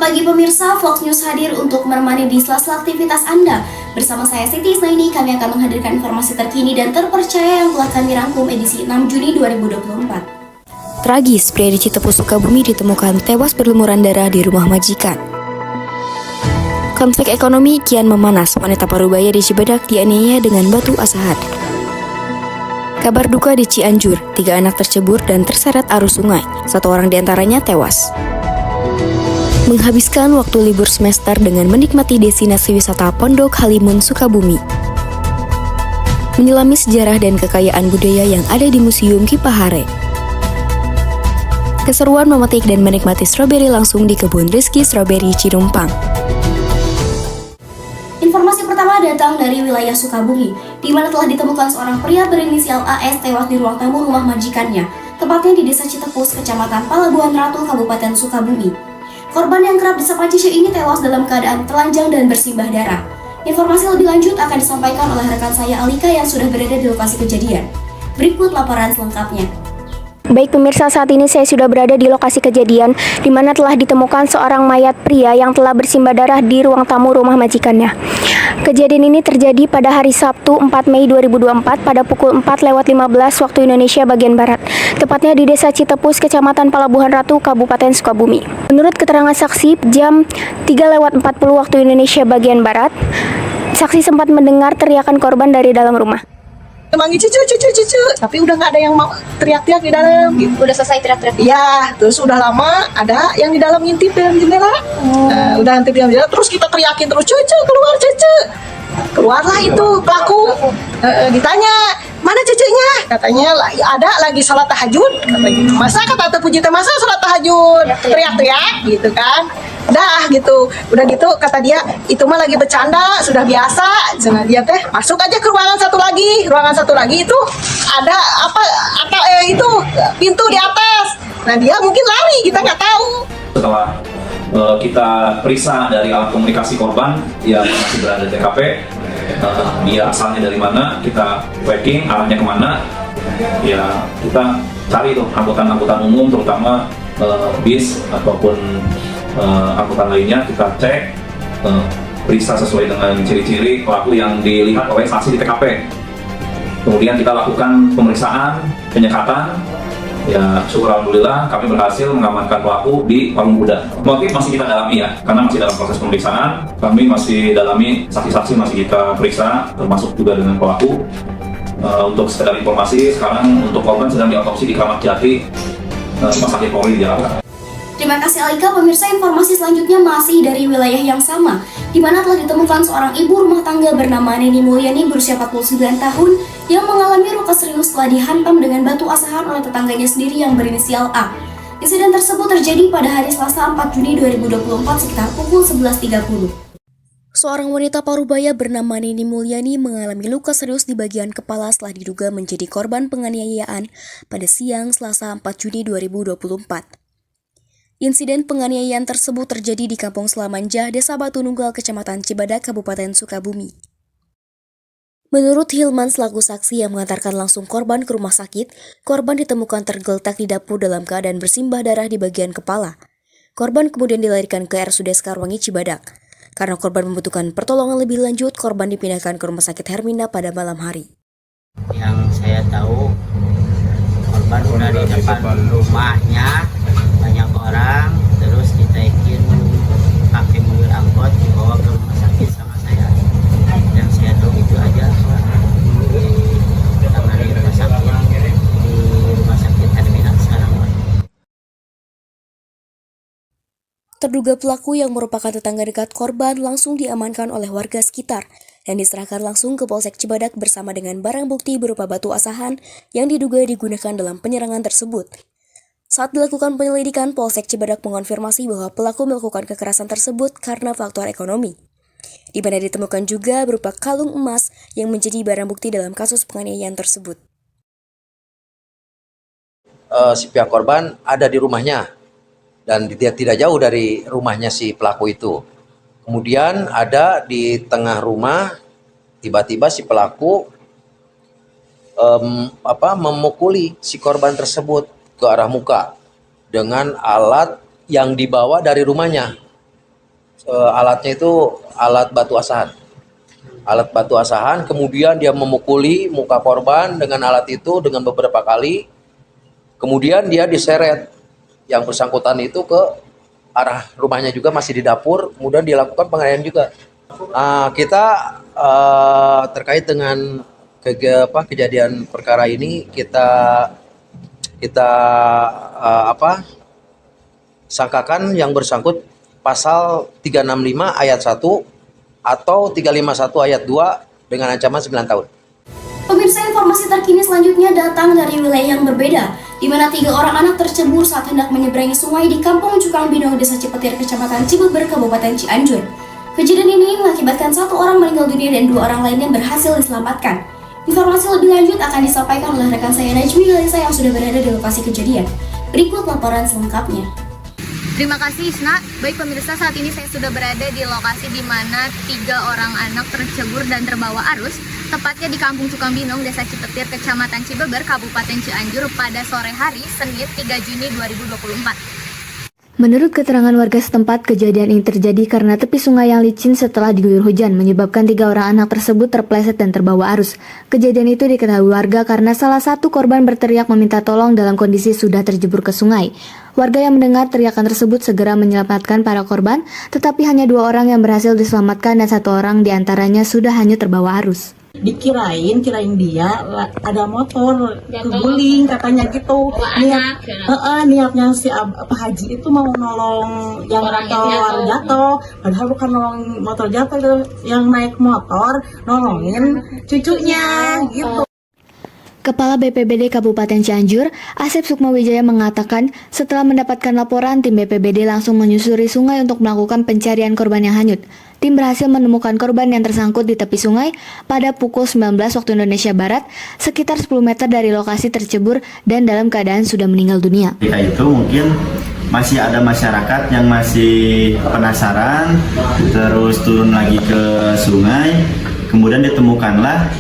Selamat pagi pemirsa, Fox News hadir untuk menemani di sela-sela aktivitas Anda. Bersama saya Siti Isnaini, kami akan menghadirkan informasi terkini dan terpercaya yang telah kami rangkum edisi 6 Juni 2024. Tragis, pria di Citepus, Sukabumi ditemukan tewas berlumuran darah di rumah majikan. Konflik ekonomi kian memanas, wanita Parubaya di Cibadak dianiaya dengan batu asahan. Kabar duka di Cianjur, 3 anak tercebur dan terseret arus sungai, 1 orang diantaranya tewas. Menghabiskan waktu libur semester dengan menikmati destinasi wisata Pondok Halimun, Sukabumi. Menyelami sejarah dan kekayaan budaya yang ada di Museum Kipahare. Keseruan memetik dan menikmati stroberi langsung di kebun Rizky Stroberi Cirumpang. Informasi pertama datang dari wilayah Sukabumi, di mana telah ditemukan seorang pria berinisial AS tewas di ruang tamu rumah majikannya, tepatnya di Desa Citepus, Kecamatan Palabuhan Ratu, Kabupaten Sukabumi. Korban yang kerap disapa Cici ini tewas dalam keadaan telanjang dan bersimbah darah. Informasi lebih lanjut akan disampaikan oleh rekan saya Alika yang sudah berada di lokasi kejadian. Berikut laporan selengkapnya. Baik pemirsa, saat ini saya sudah berada di lokasi kejadian di mana telah ditemukan seorang mayat pria yang telah bersimbah darah di ruang tamu rumah majikannya. Kejadian ini terjadi pada hari Sabtu 4 Mei 2024 pada pukul 4:15 waktu Indonesia bagian Barat, tepatnya di Desa Citepus, Kecamatan Palabuhan Ratu, Kabupaten Sukabumi. Menurut keterangan saksi, jam 3:40 waktu Indonesia bagian Barat, saksi sempat mendengar teriakan korban dari dalam rumah. Manggil cucu, tapi udah nggak ada yang mau teriak-teriak di dalam. Gitu. Udah selesai teriak-teriak? Ya, terus udah lama ada yang di dalam ngintip dalam jendela. Udah ngintip dalam jendela, terus kita teriakin terus, cucu keluar cucu. Keluarlah itu pelaku. Ditanya, mana cucunya? Katanya ada lagi sholat tahajud. Katanya, masa kata Tante Puji masa sholat tahajud? Teriak-teriak gitu kan. Dah gitu, udah gitu kata dia itu mah lagi bercanda, sudah biasa. Jangan dia teh masuk aja ke ruangan satu lagi itu ada apa itu pintu di atas. Nah dia mungkin lari, kita nggak tahu. Setelah kita periksa dari alat komunikasi korban yang masih berada di TKP, dia asalnya dari mana, kita tracking arahnya kemana, ya kita cari tuh angkutan umum terutama bis ataupun angkutan lainnya, kita cek, periksa sesuai dengan ciri-ciri pelaku yang dilihat oleh saksi di TKP. Kemudian kita lakukan pemeriksaan, penyekatan. Ya, syukur alhamdulillah kami berhasil mengamankan pelaku di Patung Kuda. Motif masih kita dalami ya, karena masih dalam proses pemeriksaan. Kami masih dalami, saksi-saksi masih kita periksa, termasuk juga dengan pelaku. Untuk sekedar informasi, sekarang untuk korban sedang diotopsi di Kramat Jati, Rumah Sakit Polri di Jakarta. Terima kasih Alika. Pemirsa, informasi selanjutnya masih dari wilayah yang sama, di mana telah ditemukan seorang ibu rumah tangga bernama Neni Mulyani berusia 49 tahun yang mengalami luka serius setelah dihantam dengan batu asahan oleh tetangganya sendiri yang berinisial A. Insiden tersebut terjadi pada hari Selasa 4 Juni 2024 sekitar pukul 11.30. Seorang wanita Parubaya bernama Neni Mulyani mengalami luka serius di bagian kepala setelah diduga menjadi korban penganiayaan pada siang Selasa 4 Juni 2024. Insiden penganiayaan tersebut terjadi di Kampung Selamanjah, Desa Batu Nunggal, Kecamatan Cibadak, Kabupaten Sukabumi. Menurut Hilman selaku saksi yang mengantarkan langsung korban ke rumah sakit, korban ditemukan tergeletak di dapur dalam keadaan bersimbah darah di bagian kepala. Korban kemudian dilarikan ke RSUD Sekarwangi, Cibadak. Karena korban membutuhkan pertolongan lebih lanjut, korban dipindahkan ke Rumah Sakit Herminda pada malam hari. Yang saya tahu, korban udah di depan rumahnya, banyak orang, terus ditaikin pakai mobil angkot dibawa ke rumah sakit sama saya. Yang saya tahu itu aja, karena di rumah sakit Herminda sekarang. Terduga pelaku yang merupakan tetangga dekat korban langsung diamankan oleh warga sekitar dan diserahkan langsung ke Polsek Cibadak bersama dengan barang bukti berupa batu asahan yang diduga digunakan dalam penyerangan tersebut. Saat dilakukan penyelidikan, Polsek Cibadak mengonfirmasi bahwa pelaku melakukan kekerasan tersebut karena faktor ekonomi. Di mana ditemukan juga berupa kalung emas yang menjadi barang bukti dalam kasus penganiayaan tersebut. Si pihak korban ada di rumahnya dan tidak jauh dari rumahnya si pelaku itu. Kemudian ada di tengah rumah, tiba-tiba si pelaku memukuli si korban tersebut ke arah muka dengan alat yang dibawa dari rumahnya. alatnya itu alat batu asahan. Alat batu asahan, kemudian dia memukuli muka korban dengan alat itu dengan beberapa kali. Kemudian dia diseret yang bersangkutan itu ke arah rumahnya juga, masih di dapur. Kemudian dilakukan penganiayaan juga. Kita terkait dengan kejadian perkara ini kita sangkakan yang bersangkut pasal 365 ayat 1 atau 351 ayat 2 dengan ancaman 9 tahun. Pemirsa, informasi terkini selanjutnya datang dari wilayah yang berbeda, di mana 3 orang anak tercebur saat hendak menyeberangi sungai di Kampung Cukang Binong, Desa Cipetir, Kecamatan Cibeber, Kabupaten Cianjur. Kejadian ini mengakibatkan 1 orang meninggal dunia dan 2 orang lainnya berhasil diselamatkan. Informasi lebih lanjut akan disampaikan oleh rekan saya Najmi Galisa yang sudah berada di lokasi kejadian. Berikut laporan selengkapnya. Terima kasih Isna. Baik pemirsa, saat ini saya sudah berada di lokasi di mana 3 orang anak tercebur dan terbawa arus, tepatnya di Kampung Cukang Binong, Desa Cipetir, Kecamatan Cibeber, Kabupaten Cianjur pada sore hari Senin 3 Juni 2024. Menurut keterangan warga setempat, kejadian ini terjadi karena tepi sungai yang licin setelah diguyur hujan, menyebabkan 3 orang anak tersebut terpleset dan terbawa arus. Kejadian itu diketahui warga karena salah satu korban berteriak meminta tolong dalam kondisi sudah terjebur ke sungai. Warga yang mendengar teriakan tersebut segera menyelamatkan para korban, tetapi hanya 2 orang yang berhasil diselamatkan dan 1 orang diantaranya sudah hanyut terbawa arus. Kirain dia ada motor keguling katanya gitu. Niatnya si Pak Haji itu mau nolong yang motor jatuh, padahal bukan nolong motor jatuh, yang naik motor nolongin cucunya gitu. Kepala BPBD Kabupaten Cianjur, Asep Sukmawijaya mengatakan setelah mendapatkan laporan, tim BPBD langsung menyusuri sungai untuk melakukan pencarian korban yang hanyut. Tim berhasil menemukan korban yang tersangkut di tepi sungai pada pukul 19 waktu Indonesia Barat, sekitar 10 meter dari lokasi tercebur dan dalam keadaan sudah meninggal dunia. Ketika itu mungkin masih ada masyarakat yang masih penasaran, terus turun lagi ke sungai, kemudian ditemukanlah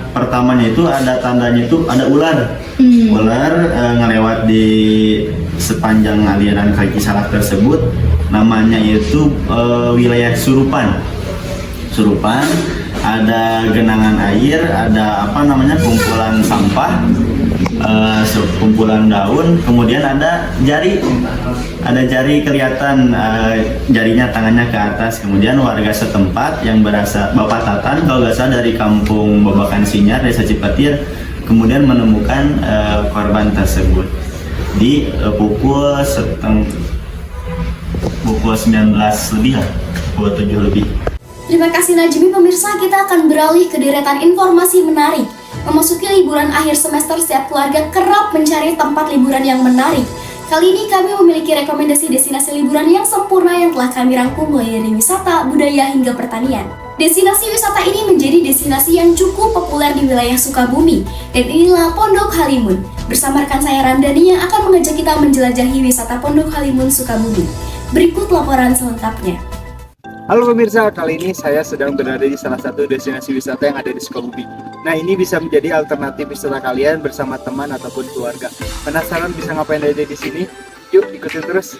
pertamanya itu ada tandanya itu ada ular ngelewat di sepanjang aliran kaki Salak tersebut. Namanya itu wilayah Surupan, ada genangan air, ada kumpulan sampah, kumpulan daun, kemudian ada jari kelihatan, jarinya tangannya ke atas. Kemudian warga setempat yang berasa Bapak Tatan kalau nggak salah dari Kampung Babakan Sinyar, Desa Cipetir, kemudian menemukan korban tersebut di pukul 19 lebih lah, pukul 7 lebih. Terima kasih Najmi. Pemirsa, kita akan beralih ke deretan informasi menarik. Memasuki liburan akhir semester, setiap keluarga kerap mencari tempat liburan yang menarik. Kali ini kami memiliki rekomendasi destinasi liburan yang sempurna yang telah kami rangkum mulai dari wisata, budaya, hingga pertanian. Destinasi wisata ini menjadi destinasi yang cukup populer di wilayah Sukabumi, dan inilah Pondok Halimun. Bersama rekan saya Randani yang akan mengajak kita menjelajahi wisata Pondok Halimun Sukabumi. Berikut laporan selengkapnya. Halo pemirsa, kali ini saya sedang berada di salah satu destinasi wisata yang ada di Sukabumi. Nah, ini bisa menjadi alternatif wisata kalian bersama teman ataupun keluarga. Penasaran bisa ngapain aja di sini? Yuk ikutin terus.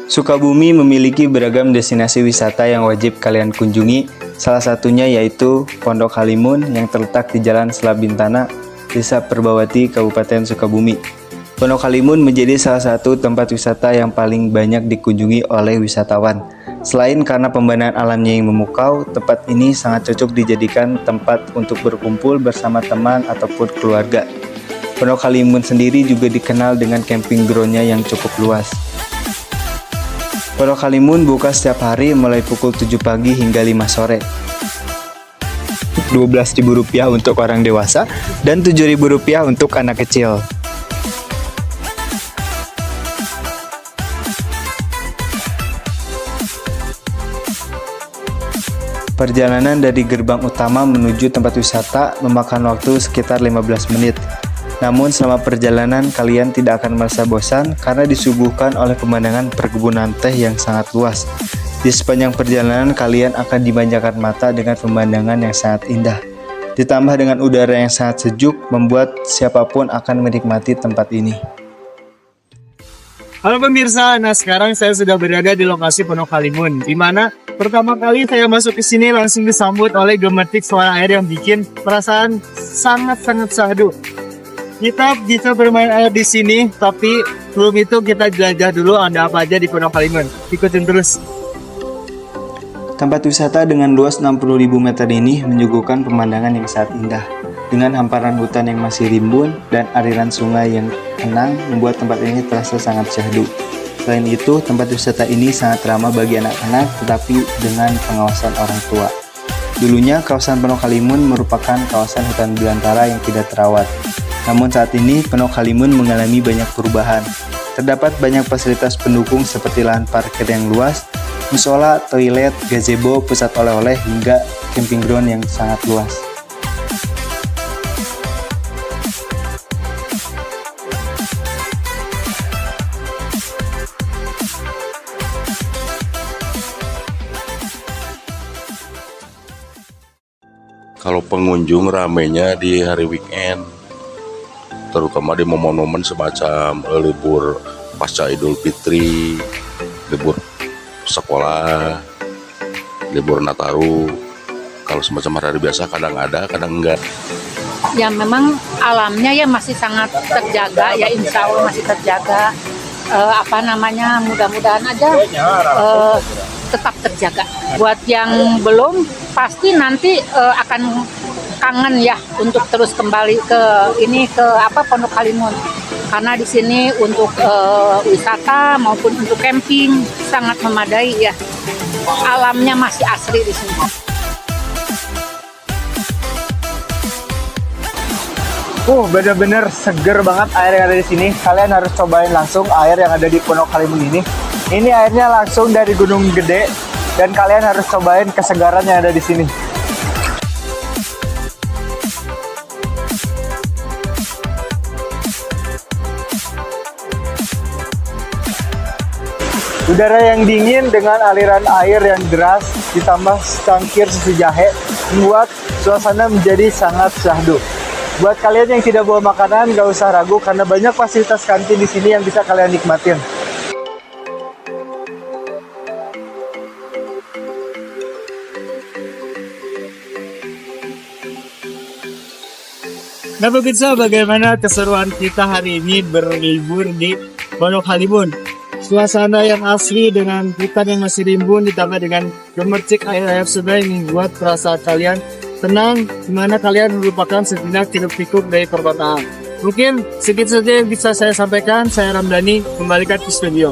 Sukabumi memiliki beragam destinasi wisata yang wajib kalian kunjungi. Salah satunya yaitu Pondok Halimun yang terletak di Jalan Selabintana, Desa Perbawati, Kabupaten Sukabumi. Pondok Halimun menjadi salah satu tempat wisata yang paling banyak dikunjungi oleh wisatawan. Selain karena pemandangan alamnya yang memukau, tempat ini sangat cocok dijadikan tempat untuk berkumpul bersama teman ataupun keluarga. Pondok Halimun sendiri juga dikenal dengan camping ground-nya yang cukup luas. Pondok Halimun buka setiap hari mulai pukul 7 pagi hingga 5 sore. Rp12.000 untuk orang dewasa dan Rp7.000 untuk anak kecil. Perjalanan dari gerbang utama menuju tempat wisata memakan waktu sekitar 15 menit. Namun selama perjalanan kalian tidak akan merasa bosan karena disuguhkan oleh pemandangan perkebunan teh yang sangat luas. Di sepanjang perjalanan kalian akan dimanjakan mata dengan pemandangan yang sangat indah. Ditambah dengan udara yang sangat sejuk membuat siapapun akan menikmati tempat ini. Halo pemirsa, nah sekarang saya sudah berada di lokasi Pondok Halimun, di mana pertama kali saya masuk ke sini langsung disambut oleh gemetik suara air yang bikin perasaan sangat-sangat syahdu. Kita bisa bermain air di sini, tapi sebelum itu kita jelajah dulu ada apa aja di Pondok Halimun. Ikutin terus. Tempat wisata dengan luas 60.000 meter ini menyuguhkan pemandangan yang sangat indah. Dengan hamparan hutan yang masih rimbun dan aliran sungai yang tenang membuat tempat ini terasa sangat syahdu. Selain itu, tempat wisata ini sangat ramah bagi anak-anak tetapi dengan pengawasan orang tua. Dulunya, kawasan Pondok Halimun merupakan kawasan hutan belantara yang tidak terawat. Namun saat ini, Pondok Halimun mengalami banyak perubahan. Terdapat banyak fasilitas pendukung seperti lahan parkir yang luas, musola, toilet, gazebo, pusat oleh-oleh, hingga camping ground yang sangat luas. Kalau pengunjung ramainya di hari weekend, terutama di momen-momen semacam libur pasca Idul Fitri, libur sekolah, libur Nataru. Kalau semacam hari biasa kadang ada, kadang enggak. Ya memang alamnya ya masih sangat terjaga, ya insya Allah masih terjaga. Mudah-mudahan aja tetap terjaga. Buat yang belum, pasti nanti akan kangen ya untuk terus kembali ke Pondok Halimun. Karena di sini untuk wisata maupun untuk camping sangat memadai ya. Alamnya masih asri di sini. Bener-bener seger banget air yang ada di sini. Kalian harus cobain langsung air yang ada di Pondok Halimun ini. Ini airnya langsung dari Gunung Gede dan kalian harus cobain kesegaran yang ada di sini. Udara yang dingin dengan aliran air yang deras ditambah secangkir susu jahe membuat suasana menjadi sangat syahdu. Buat kalian yang tidak bawa makanan, gak usah ragu karena banyak fasilitas kantin di sini yang bisa kalian nikmatin. Nah pemirsa, bagaimana keseruan kita hari ini berlibur di Pondok Halimun? Suasana yang asli dengan hutan yang masih rimbun ditambah dengan gemercik air sungai membuat perasaan kalian tenang, dimana kalian merupakan sejenak hiruk-pikuk dari perkotaan. Mungkin segitu saja yang bisa saya sampaikan. Saya Ramdhani, kembalikan ke studio.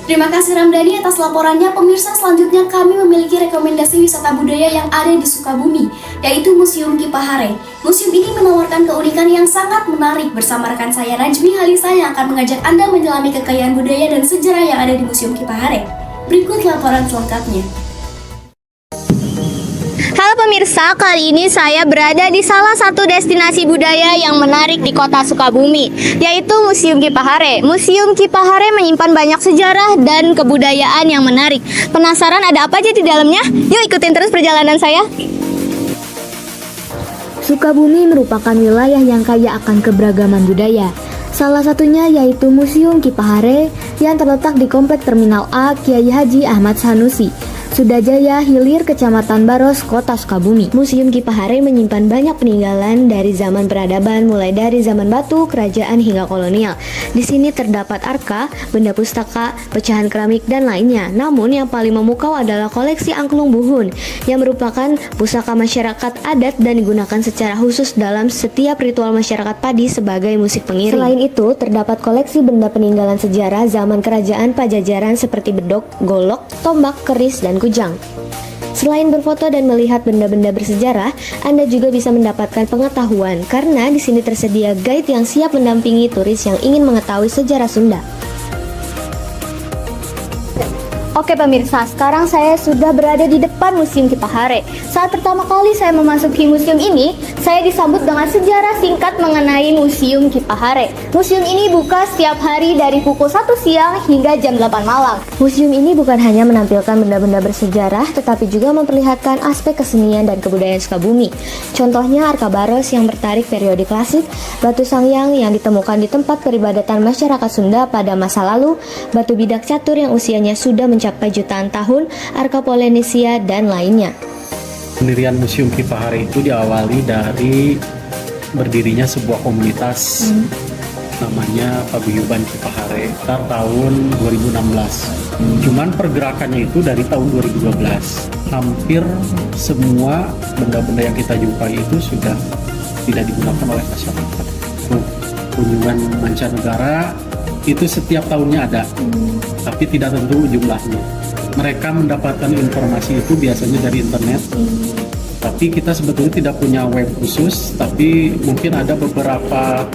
Terima kasih Ramdhani atas laporannya. Pemirsa, selanjutnya kami memiliki rekomendasi wisata budaya yang ada di Sukabumi, yaitu Museum Kipahare. Museum ini menawarkan keunikan yang sangat menarik. Bersama rekan saya Najmi Halisa yang akan mengajak Anda menyelami kekayaan budaya dan sejarah yang ada di Museum Kipahare. Berikut laporan selengkapnya. Halo pemirsa, kali ini saya berada di salah satu destinasi budaya yang menarik di kota Sukabumi, yaitu Museum Kipahare. Museum Kipahare menyimpan banyak sejarah dan kebudayaan yang menarik. Penasaran ada apa aja di dalamnya? Yuk ikutin terus perjalanan saya. Sukabumi merupakan wilayah yang kaya akan keberagaman budaya. Salah satunya yaitu Museum Kipahare yang terletak di Komplek Terminal A Kiai Haji Ahmad Sanusi, Sudajaya Hilir, Kecamatan Baros, Kota Sukabumi. Museum Kipahare menyimpan banyak peninggalan dari zaman peradaban, mulai dari zaman batu, kerajaan hingga kolonial. Di sini terdapat arka, benda pustaka, pecahan keramik, dan lainnya. Namun yang paling memukau adalah koleksi angklung buhun, yang merupakan pusaka masyarakat adat dan digunakan secara khusus dalam setiap ritual masyarakat padi sebagai musik pengiring. Selain itu, terdapat koleksi benda peninggalan sejarah zaman kerajaan Pajajaran seperti bedok, golok, tombak, keris, dan kujang. Selain berfoto dan melihat benda-benda bersejarah, Anda juga bisa mendapatkan pengetahuan karena di sini tersedia guide yang siap mendampingi turis yang ingin mengetahui sejarah Sunda. Oke pemirsa, sekarang saya sudah berada di depan Museum Kipahare. Saat pertama kali saya memasuki museum ini, saya disambut dengan sejarah singkat mengenai Museum Kipahare. Museum ini buka setiap hari dari pukul 1 siang hingga jam 8 malam. Museum ini bukan hanya menampilkan benda-benda bersejarah, tetapi juga memperlihatkan aspek kesenian dan kebudayaan Sukabumi. Contohnya arkabaros yang bertarik periode klasik, batu sangyang yang ditemukan di tempat peribadatan masyarakat Sunda pada masa lalu, batu bidak catur yang usianya sudah mencapai jutaan tahun, arka Polynesia, dan lainnya. Pendirian Museum Kipahare itu diawali dari berdirinya sebuah komunitas namanya Paguyuban Kipahare tahun 2016. Cuman pergerakannya itu dari tahun 2012. Hampir semua benda-benda yang kita jumpai itu sudah tidak digunakan oleh masyarakat. Kunjungan mancanegara itu setiap tahunnya ada, tapi tidak tentu jumlahnya. Mereka mendapatkan informasi itu biasanya dari internet, tapi kita sebetulnya tidak punya web khusus, tapi mungkin ada beberapa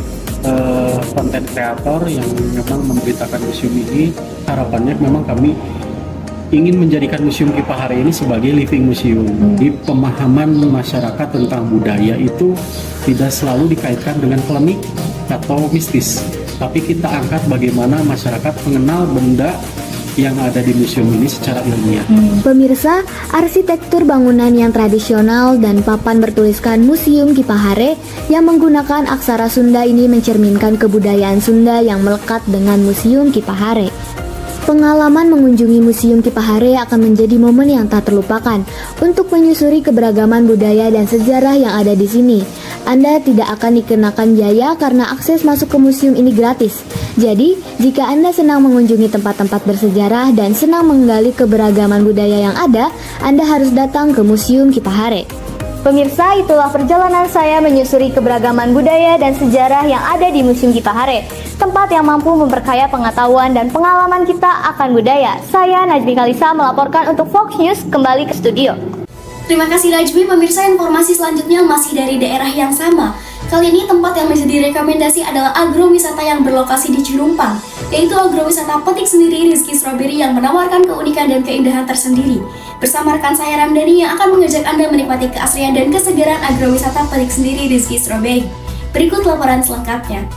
konten kreator yang memang memberitakan museum ini. Harapannya memang kami ingin menjadikan Museum Kipahare ini sebagai living museum. Di pemahaman masyarakat tentang budaya itu tidak selalu dikaitkan dengan klinik atau mistis, tapi kita angkat bagaimana masyarakat mengenal benda yang ada di museum ini secara ilmiah. Pemirsa, arsitektur bangunan yang tradisional dan papan bertuliskan Museum Kipahare yang menggunakan aksara Sunda ini mencerminkan kebudayaan Sunda yang melekat dengan Museum Kipahare. Pengalaman mengunjungi Museum Kipahare akan menjadi momen yang tak terlupakan untuk menyusuri keberagaman budaya dan sejarah yang ada di sini. Anda tidak akan dikenakan biaya karena akses masuk ke museum ini gratis. Jadi, jika Anda senang mengunjungi tempat-tempat bersejarah dan senang menggali keberagaman budaya yang ada, Anda harus datang ke Museum Kipahare. Pemirsa, itulah perjalanan saya menyusuri keberagaman budaya dan sejarah yang ada di Museum Kipahare, tempat yang mampu memperkaya pengetahuan dan pengalaman kita akan budaya. Saya Najmi Kalisa melaporkan untuk Fox News, kembali ke studio. Terima kasih Najmi. Pemirsa, informasi selanjutnya masih dari daerah yang sama. Kali ini tempat yang menjadi rekomendasi adalah agrowisata yang berlokasi di Cilumpang, yaitu agrowisata Petik Sendiri Rizky Strawberry yang menawarkan keunikan dan keindahan tersendiri. Bersama rekan saya Ramdhani yang akan mengajak Anda menikmati keasrian dan kesegaran agrowisata Petik Sendiri Rizky Strawberry. Berikut laporan selengkapnya.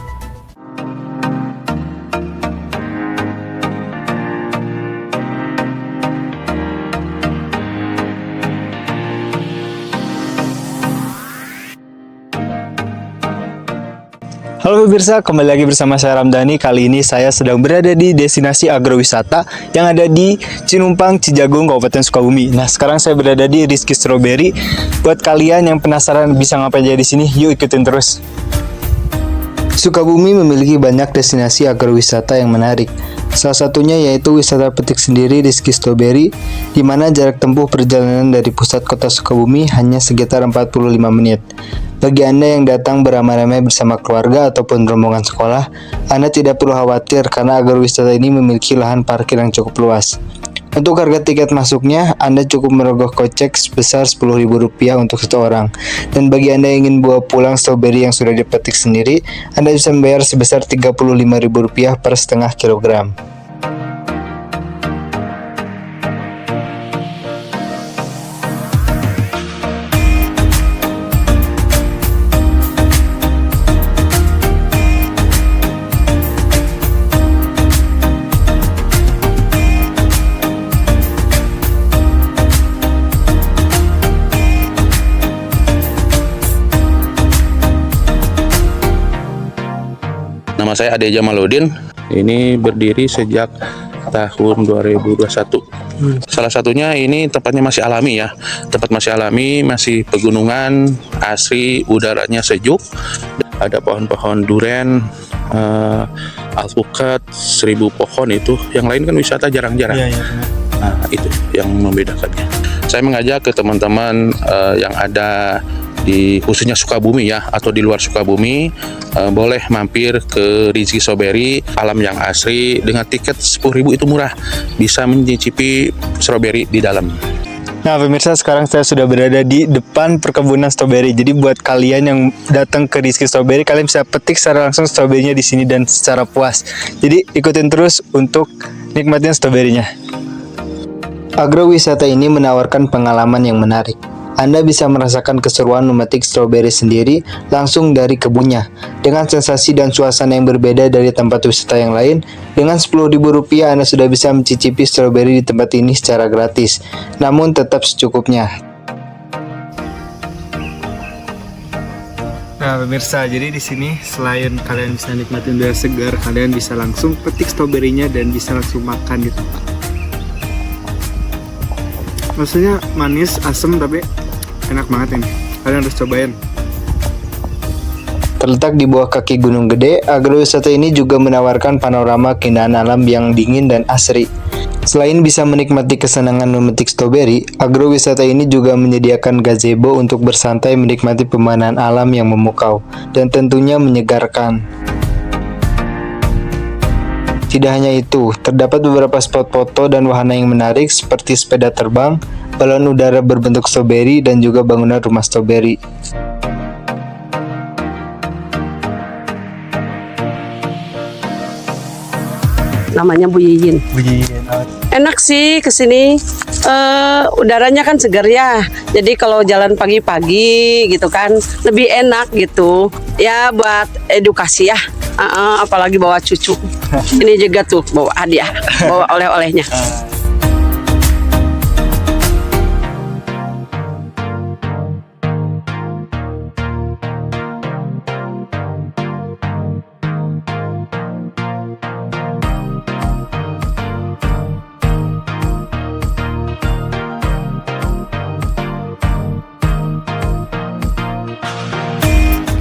Halo pemirsa, kembali lagi bersama saya Ramdhani. Kali ini saya sedang berada di destinasi agrowisata yang ada di Cinumpang, Cijagung, Kabupaten Sukabumi. Nah, sekarang saya berada di Rizky Strawberry. Buat kalian yang penasaran bisa ngapain aja di sini, yuk ikutin terus. Sukabumi memiliki banyak destinasi agrowisata yang menarik. Salah satunya yaitu wisata Petik Sendiri Rizky Strawberry, di mana jarak tempuh perjalanan dari pusat kota Sukabumi hanya sekitar 45 menit. Bagi Anda yang datang beramai-ramai bersama keluarga ataupun rombongan sekolah, Anda tidak perlu khawatir karena agrowisata ini memiliki lahan parkir yang cukup luas. Untuk harga tiket masuknya, Anda cukup merogoh kocek sebesar Rp10.000 untuk satu orang. Dan bagi Anda yang ingin bawa pulang stroberi yang sudah dipetik sendiri, Anda bisa membayar sebesar Rp35.000 per setengah kilogram. Nama saya Ade Jamaludin. Ini berdiri sejak tahun 2021. Salah satunya ini tempatnya masih alami ya. Tempat masih alami, masih pegunungan, asri, udaranya sejuk. Ada pohon-pohon duren, alpukat, 1000 pohon itu. Yang lain kan wisata jarang-jarang. Nah, itu yang membedakannya. Saya mengajak ke teman-teman yang ada di khususnya Sukabumi ya, atau di luar Sukabumi, boleh mampir ke Rizky Strawberry, alam yang asri, dengan tiket 10.000 itu murah, bisa mencicipi stroberi di dalam. Nah pemirsa, sekarang saya sudah berada di depan perkebunan stroberi. Jadi buat kalian yang datang ke Rizky Strawberry, kalian bisa petik secara langsung stroberinya di sini dan secara puas. Jadi ikutin terus untuk nikmatin stroberinya. Agrowisata ini menawarkan pengalaman yang menarik. Anda bisa merasakan keseruan memetik stroberi sendiri langsung dari kebunnya, dengan sensasi dan suasana yang berbeda dari tempat wisata yang lain. Dengan Rp10.000 Anda sudah bisa mencicipi stroberi di tempat ini secara gratis, namun tetap secukupnya. Nah pemirsa, jadi di sini selain kalian bisa nikmatin udara segar, kalian bisa langsung petik stroberinya dan bisa langsung makan di tempat. Maksudnya manis, asam, tapi enak banget ini. Kalian harus cobain. Terletak di bawah kaki Gunung Gede, agrowisata ini juga menawarkan panorama keindahan alam yang dingin dan asri. Selain bisa menikmati kesenangan memetik stroberi, agrowisata ini juga menyediakan gazebo untuk bersantai menikmati pemandangan alam yang memukau dan tentunya menyegarkan. Tidak hanya itu, terdapat beberapa spot foto dan wahana yang menarik seperti sepeda terbang, balon udara berbentuk stroberi, dan juga bangunan rumah stroberi. Namanya Bu Yiyin. Enak sih kesini, udaranya kan segar ya. Jadi kalau jalan pagi-pagi gitu kan lebih enak gitu. Ya buat edukasi ya. Apalagi bawa cucu. Ini juga tuh bawa hadiah, bawa oleh-olehnya.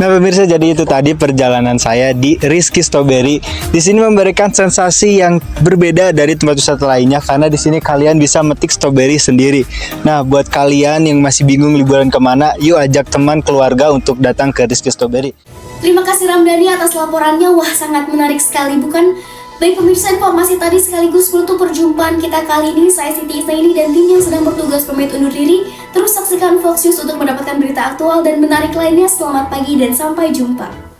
Nah pemirsa, jadi itu tadi perjalanan saya di Rizky Strawberry. Di sini memberikan sensasi yang berbeda dari tempat wisata lainnya karena di sini kalian bisa metik stroberi sendiri. Nah buat kalian yang masih bingung liburan kemana, yuk ajak teman keluarga untuk datang ke Rizky Strawberry. Terima kasih Ramdhani atas laporannya. Wah, sangat menarik sekali, bukan? Baik pemirsa, informasi tadi sekaligus menutup perjumpaan kita kali ini. Saya Siti Isaini dan tim yang sedang bertugas pamit undur diri. Terus saksikan Fox News untuk mendapatkan berita aktual dan menarik lainnya. Selamat pagi dan sampai jumpa.